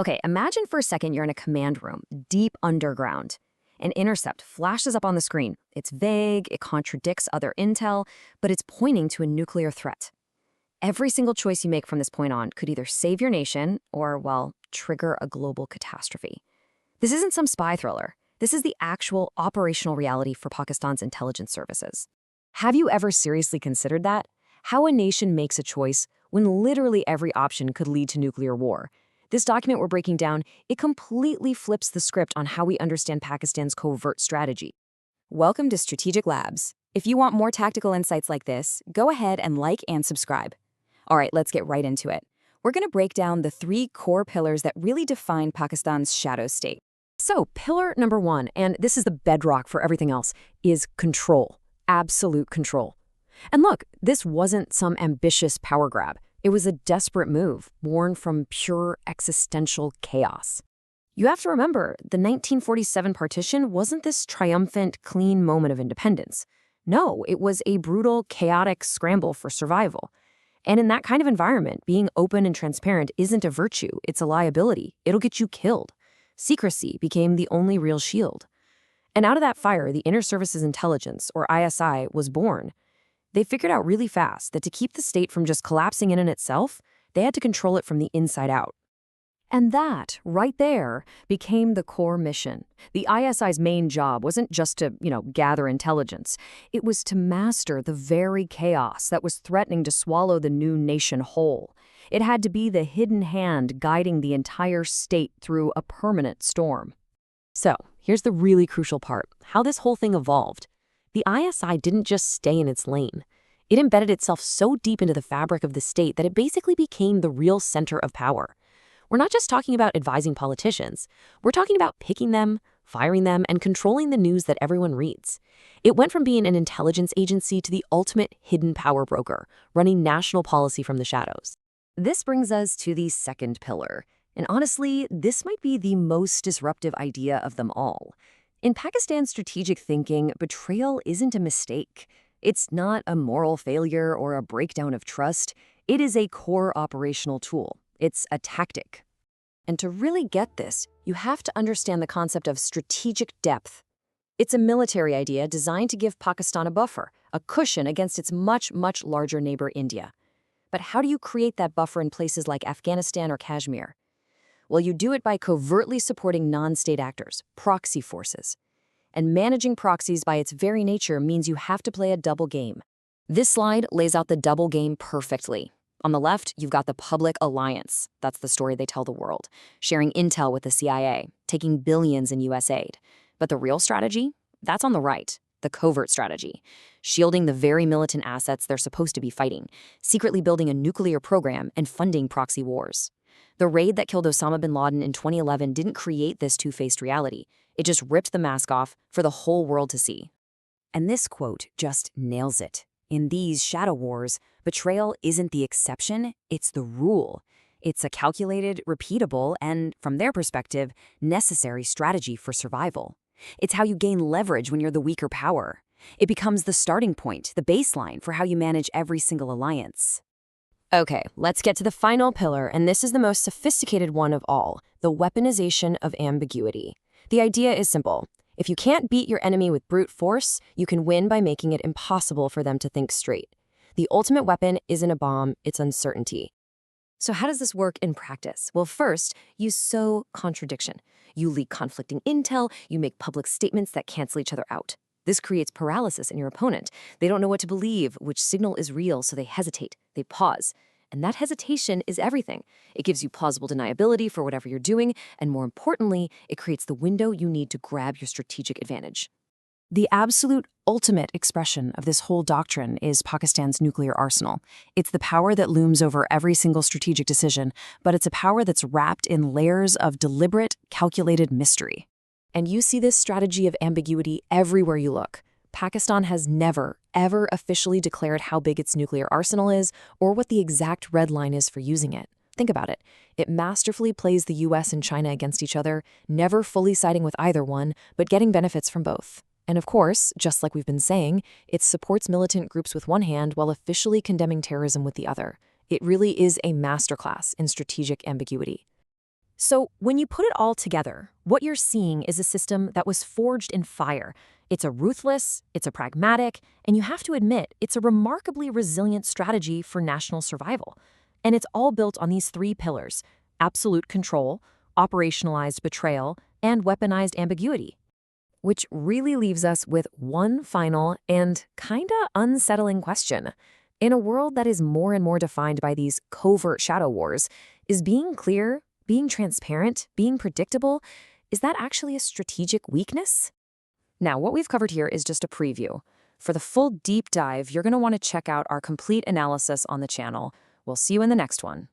Okay, imagine for a second you're in a command room, deep underground. An intercept flashes up on the screen. It's vague, it contradicts other intel, but it's pointing to a nuclear threat. Every single choice you make from this point on could either save your nation or, well, trigger a global catastrophe. This isn't some spy thriller. This is the actual operational reality for Pakistan's intelligence services. Have you ever seriously considered that? How a nation makes a choice when literally every option could lead to nuclear war. This document we're breaking down, it completely flips the script on how we understand Pakistan's covert strategy. Welcome to Strategic Labs. If you want more tactical insights like this, go ahead and like and subscribe. All right, let's get right into it. We're going to break down the 3 core pillars that really define Pakistan's shadow state. So, pillar number 1, and this is the bedrock for everything else, is control. Absolute control. And look, this wasn't some ambitious power grab. It was a desperate move, born from pure existential chaos. You have to remember, the 1947 partition wasn't this triumphant, clean moment of independence. No, it was a brutal, chaotic scramble for survival. And in that kind of environment, being open and transparent isn't a virtue, it's a liability. It'll get you killed. Secrecy became the only real shield. And out of that fire, the Inter Services Intelligence, or ISI, was born. They figured out really fast that to keep the state from just collapsing in itself, they had to control it from the inside out. And that, right there, became the core mission. The ISI's main job wasn't just to, gather intelligence. It was to master the very chaos that was threatening to swallow the new nation whole. It had to be the hidden hand guiding the entire state through a permanent storm. So, here's the really crucial part, how this whole thing evolved. The ISI didn't just stay in its lane. It embedded itself so deep into the fabric of the state that it basically became the real center of power. We're not just talking about advising politicians. We're talking about picking them, firing them, and controlling the news that everyone reads. It went from being an intelligence agency to the ultimate hidden power broker, running national policy from the shadows. This brings us to the second pillar. And honestly, this might be the most disruptive idea of them all. In Pakistan's strategic thinking, betrayal isn't a mistake. It's not a moral failure or a breakdown of trust. It is a core operational tool. It's a tactic. And to really get this, you have to understand the concept of strategic depth. It's a military idea designed to give Pakistan a buffer, a cushion against its much, much larger neighbor, India. But how do you create that buffer in places like Afghanistan or Kashmir? Well, you do it by covertly supporting non-state actors, proxy forces. And managing proxies by its very nature means you have to play a double game. This slide lays out the double game perfectly. On the left, you've got the public alliance. That's the story they tell the world, sharing intel with the CIA, taking billions in US aid. But the real strategy? That's on the right, the covert strategy, shielding the very militant assets they're supposed to be fighting, secretly building a nuclear program and funding proxy wars. The raid that killed Osama bin Laden in 2011 didn't create this two-faced reality. It just ripped the mask off for the whole world to see. And this quote just nails it. In these shadow wars, betrayal isn't the exception, it's the rule. It's a calculated, repeatable, and, from their perspective, necessary strategy for survival. It's how you gain leverage when you're the weaker power. It becomes the starting point, the baseline for how you manage every single alliance. Okay, let's get to the final pillar, and this is the most sophisticated one of all, the weaponization of ambiguity. The idea is simple. If you can't beat your enemy with brute force, you can win by making it impossible for them to think straight. The ultimate weapon isn't a bomb, it's uncertainty. So how does this work in practice? Well, first, you sow contradiction. You leak conflicting intel, you make public statements that cancel each other out. This creates paralysis in your opponent. They don't know what to believe, which signal is real, so they hesitate, they pause. And that hesitation is everything. It gives you plausible deniability for whatever you're doing, and more importantly, it creates the window you need to grab your strategic advantage. The absolute ultimate expression of this whole doctrine is Pakistan's nuclear arsenal. It's the power that looms over every single strategic decision, but it's a power that's wrapped in layers of deliberate, calculated mystery. And you see this strategy of ambiguity everywhere you look. Pakistan has never, ever officially declared how big its nuclear arsenal is or what the exact red line is for using it. Think about it. It masterfully plays the US and China against each other, never fully siding with either one, but getting benefits from both. And of course, just like we've been saying, it supports militant groups with one hand while officially condemning terrorism with the other. It really is a masterclass in strategic ambiguity. So, when you put it all together, what you're seeing is a system that was forged in fire. It's a ruthless, it's a pragmatic, and you have to admit, it's a remarkably resilient strategy for national survival. And it's all built on these three pillars: absolute control, operationalized betrayal, and weaponized ambiguity. Which really leaves us with one final and kinda unsettling question. In a world that is more and more defined by these covert shadow wars, is being clear, being transparent, being predictable, is that actually a strategic weakness? Now, what we've covered here is just a preview. For the full deep dive, you're going to want to check out our complete analysis on the channel. We'll see you in the next one.